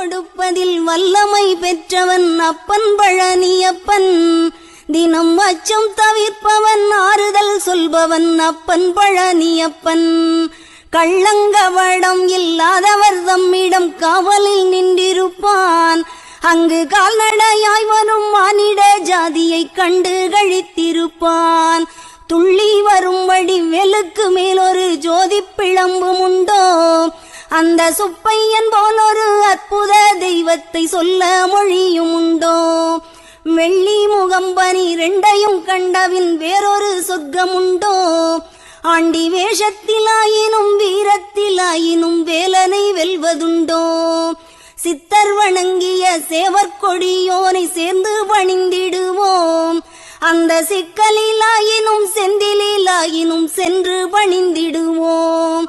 கொடுப்பதில் வல்லமை பெற்றவன் அப்பன் பழனியப்பன். தினம் அச்சம் தவிர்ப்பவன் ஆறுதல் சொல்பவன் அப்பன் பழனியப்பன். கள்ளங்கவடம் இல்லாதவர் தம்மிடம் காவலில் நின்றிருப்பான். அங்கு கால்நடையாய் வரும் மானிட ஜாதியை கண்டு கழித்திருப்பான். துள்ளி வரும்படி வெளுக்கு மேலொரு ஜோதி பிளம்பும் உண்டோ, அந்த சுப்பையன் போல் ஒரு அற்புத தெய்வத்தை சொல்ல மொழியும் உண்டோ. வெள்ளி முகம் 12 கண்டவின் வேறொரு சொர்க்கம் உண்டோ. ஆண்டி வேஷத்திலாயினும் வீரத்திலாயினும் வேலனை வெல்வதுண்டோ. சித்தர் வணங்கிய சேவற்கொடியோனை சேர்ந்து பணிந்திடுவோம். அந்த சிக்கலிலாயினும் செந்திலாயினும் சென்று பணிந்திடுவோம்.